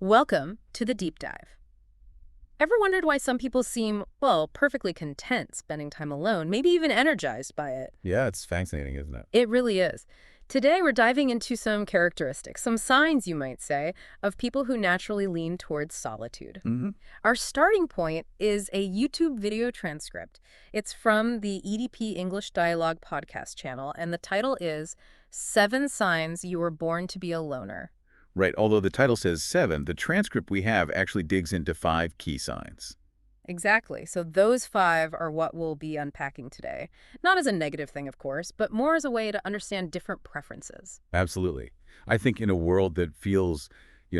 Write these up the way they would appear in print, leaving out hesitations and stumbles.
Welcome to the deep dive. Ever wondered why some people seem, well, perfectly content spending time alone, maybe even energized by it? Yeah, it's fascinating, isn't it? It really is. Today, we're diving into some characteristics, some signs, you might say, of people who naturally lean towards solitude. Hmm. Our starting point is a YouTube video transcript. It's from the EDP English Dialogue podcast channel, and the title is Seven Signs You Were Born to Be a Loner. Right, although the title says seven, the transcript we have actually digs into five key signs. Exactly. So those five are what we'll be unpacking today. Not as a negative thing, of course, but more as a way to understand different preferences. Absolutely. I think in a world that feels,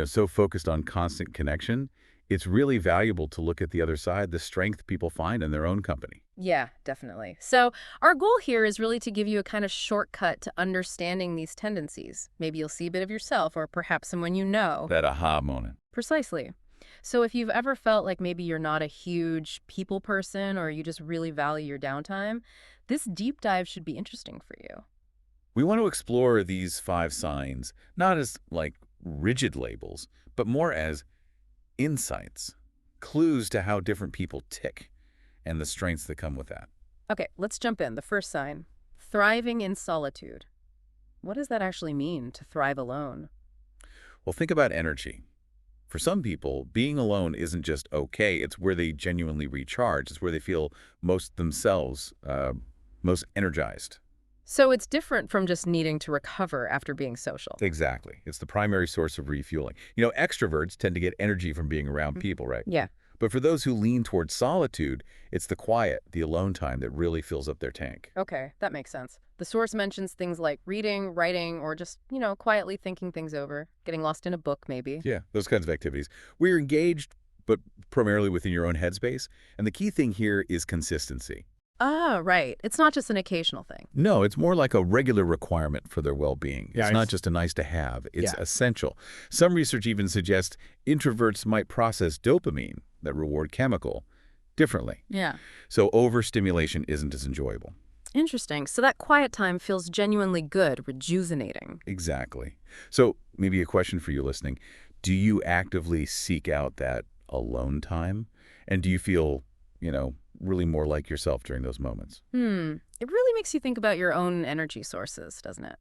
so focused on constant connection, it's really valuable to look at the other side, the strength people find in their own company. Yeah, definitely. So our goal here is really to give you a kind of shortcut to understanding these tendencies. Maybe you'll see a bit of yourself or perhaps someone you know. That aha moment. Precisely. So if you've ever felt like maybe you're not a huge people person or you just really value your downtime, this deep dive should be interesting for you. We want to explore these five signs, not as like rigid labels, but more as insights, clues to how different people tick and the strengths that come with that. Okay, let's jump in. The first sign, thriving in solitude. What does that actually mean to thrive alone? Well, think about energy. For some people, being alone isn't just okay, it's where they genuinely recharge. It's where they feel most themselves, most energized. So it's different from just needing to recover after being social. Exactly. It's the primary source of refueling. Extroverts tend to get energy from being around Mhm. people, right? Yeah. But for those who lean towards solitude, it's the quiet, the alone time that really fills up their tank. Okay, that makes sense. The source mentions things like reading, writing, or just, quietly thinking things over, getting lost in a book, maybe. Yeah, those kinds of activities. We're engaged, but primarily within your own headspace. And the key thing here is consistency. Ah, right. It's not just an occasional thing. No, it's more like a regular requirement for their well-being. Yeah, It's not just a nice to have, it's yeah. essential. Some research even suggests introverts might process dopamine, that reward chemical, differently. Yeah. So overstimulation isn't as enjoyable. Interesting. So that quiet time feels genuinely good, rejuvenating. Exactly. So maybe a question for you listening. Do you actively seek out that alone time? And do you feel, really more like yourself during those moments? It really makes you think about your own energy sources, doesn't it?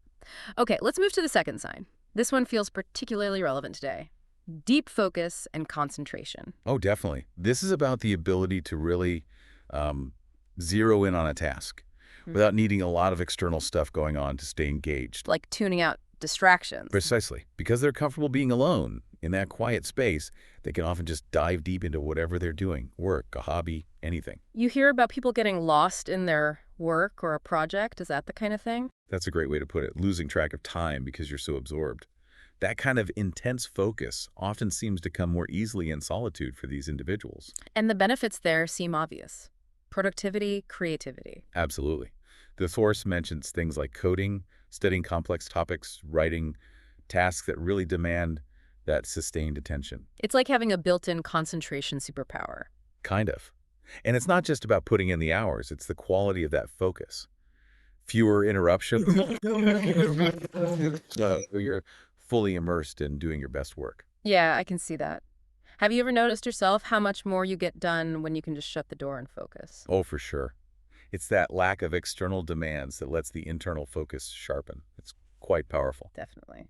Okay, let's move to the second sign. This one feels particularly relevant today. Deep focus and concentration. Oh, definitely. This is about the ability to really um, zero in on a task Hmm. without needing a lot of external stuff going on to stay engaged. Like tuning out distractions. Precisely. Because they're comfortable being alone in that quiet space, they can often just dive deep into whatever they're doing, work, a hobby, anything. You hear about people getting lost in their work or a project. Is that the kind of thing? That's a great way to put it, losing track of time because you're so absorbed. That kind of intense focus often seems to come more easily in solitude for these individuals. And the benefits there seem obvious. Productivity, creativity. Absolutely. The source mentions things like coding, studying complex topics, writing, tasks that really demand that sustained attention. It's like having a built-in concentration superpower. Kind of. And it's not just about putting in the hours, it's the quality of that focus. Fewer interruptions. You're fully immersed in doing your best work. Yeah, I can see that. Have you ever noticed yourself how much more you get done when you can just shut the door and focus? Oh, for sure. It's that lack of external demands that lets the internal focus sharpen. It's quite powerful. Definitely.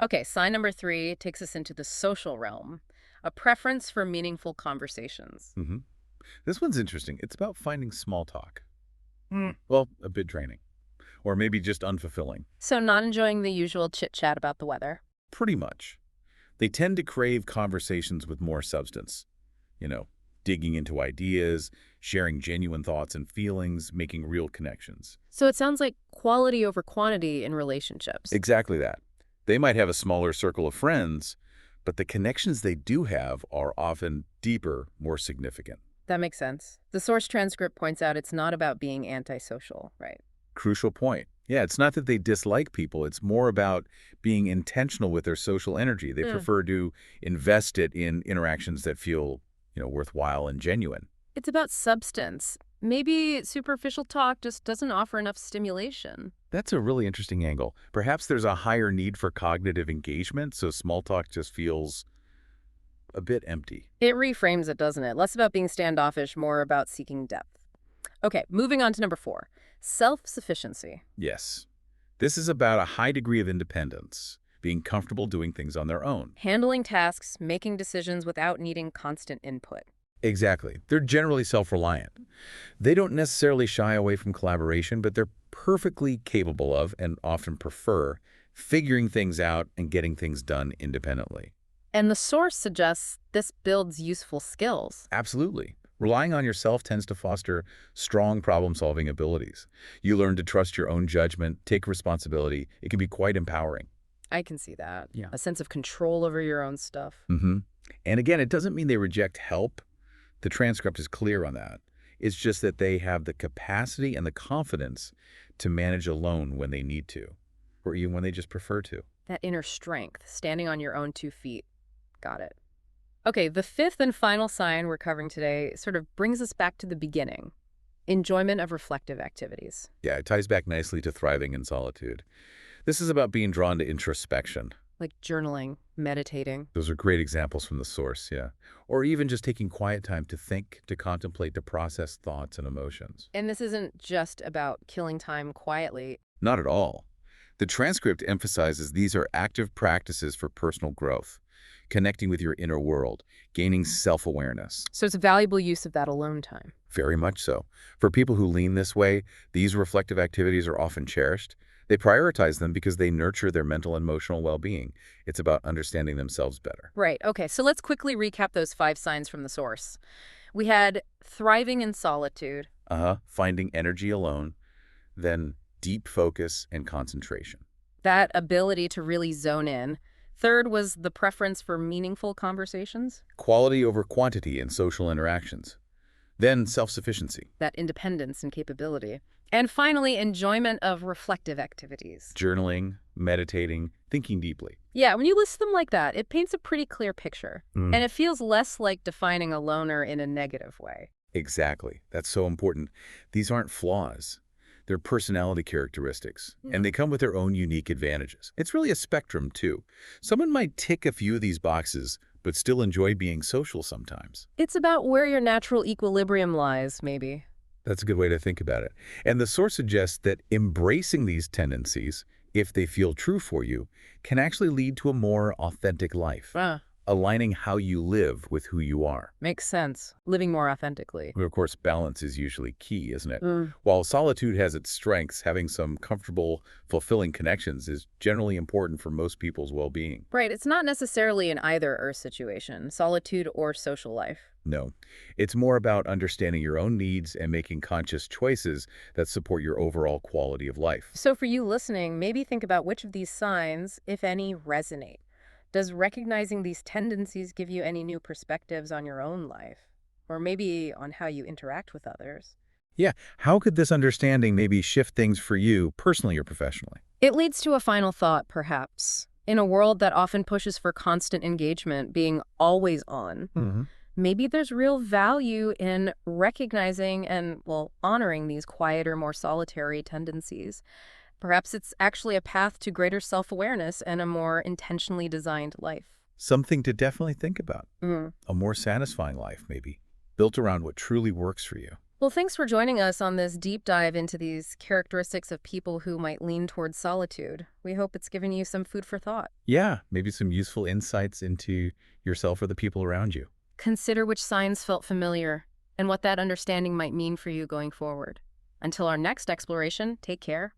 Okay, sign number 3 takes us into the social realm, a preference for meaningful conversations. Hmm. This one's interesting. It's about finding small talk. Mm. Well, a bit draining. Or maybe just unfulfilling. So not enjoying the usual chit-chat about the weather. Pretty much. They tend to crave conversations with more substance. You know, digging into ideas, sharing genuine thoughts and feelings, making real connections. So it sounds like quality over quantity in relationships. Exactly that. They might have a smaller circle of friends, but the connections they do have are often deeper, more significant. That makes sense. The source transcript points out it's not about being antisocial, right? Crucial point. Yeah, it's not that they dislike people. It's more about being intentional with their social energy. They prefer to invest it in interactions that feel, worthwhile and genuine. It's about substance. Maybe superficial talk just doesn't offer enough stimulation. That's a really interesting angle. Perhaps there's a higher need for cognitive engagement, so small talk just feels a bit empty. It reframes it, doesn't it? Less about being standoffish, more about seeking depth. Okay, moving on to number 4, self-sufficiency. Yes. This is about a high degree of independence, being comfortable doing things on their own. Handling tasks, making decisions without needing constant input. Exactly. They're generally self-reliant. They don't necessarily shy away from collaboration, but they're perfectly capable of, and often prefer, figuring things out and getting things done independently. And the source suggests this builds useful skills. Absolutely. Relying on yourself tends to foster strong problem-solving abilities. You learn to trust your own judgment, take responsibility. It can be quite empowering. I can see that. Yeah. A sense of control over your own stuff. And again, it doesn't mean they reject help. The transcript is clear on that. It's just that they have the capacity and the confidence to manage alone when they need to, or even when they just prefer to. That inner strength, standing on your own 2 feet. Got it. Okay, the 5th and final sign we're covering today sort of brings us back to the beginning. Enjoyment of reflective activities. Yeah, it ties back nicely to thriving in solitude. This is about being drawn to introspection. Like journaling, meditating. Those are great examples from the source, yeah. Or even just taking quiet time to think, to contemplate, to process thoughts and emotions. And this isn't just about killing time quietly. Not at all. The transcript emphasizes these are active practices for personal growth, connecting with your inner world, gaining self-awareness. So it's a valuable use of that alone time. Very much so. For people who lean this way, these reflective activities are often cherished. They prioritize them because they nurture their mental and emotional well-being. It's about understanding themselves better. Right. Okay, so let's quickly recap those 5 signs from the source. We had thriving in solitude. Finding energy alone, then deep focus and concentration. That ability to really zone in. Third was the preference for meaningful conversations. Quality over quantity in social interactions. Then self-sufficiency. That independence and capability. And finally, enjoyment of reflective activities. Journaling, meditating, thinking deeply. Yeah, when you list them like that, it paints a pretty clear picture. And it feels less like defining a loner in a negative way. Exactly. That's so important. These aren't flaws. They're personality characteristics, and they come with their own unique advantages. It's really a spectrum, too. Someone might tick a few of these boxes, but still enjoy being social sometimes. It's about where your natural equilibrium lies, maybe. That's a good way to think about it. And the source suggests that embracing these tendencies, if they feel true for you, can actually lead to a more authentic life, aligning how you live with who you are. Makes sense. Living more authentically. Of course, balance is usually key, isn't it? While solitude has its strengths, having some comfortable, fulfilling connections is generally important for most people's well-being. Right, it's not necessarily an either-or situation, solitude or social life. No, it's more about understanding your own needs and making conscious choices that support your overall quality of life. So for you listening, maybe think about which of these signs, if any, resonate. Does recognizing these tendencies give you any new perspectives on your own life? Or maybe on how you interact with others? Yeah, how could this understanding maybe shift things for you personally or professionally? It leads to a final thought, perhaps. In a world that often pushes for constant engagement, being always on, maybe there's real value in recognizing and, well, honoring these quieter, more solitary tendencies. Perhaps it's actually a path to greater self-awareness and a more intentionally designed life. Something to definitely think about. A more satisfying life, maybe, built around what truly works for you. Well, thanks for joining us on this deep dive into these characteristics of people who might lean towards solitude. We hope it's given you some food for thought. Yeah, maybe some useful insights into yourself or the people around you. Consider which signs felt familiar and what that understanding might mean for you going forward. Until our next exploration, take care.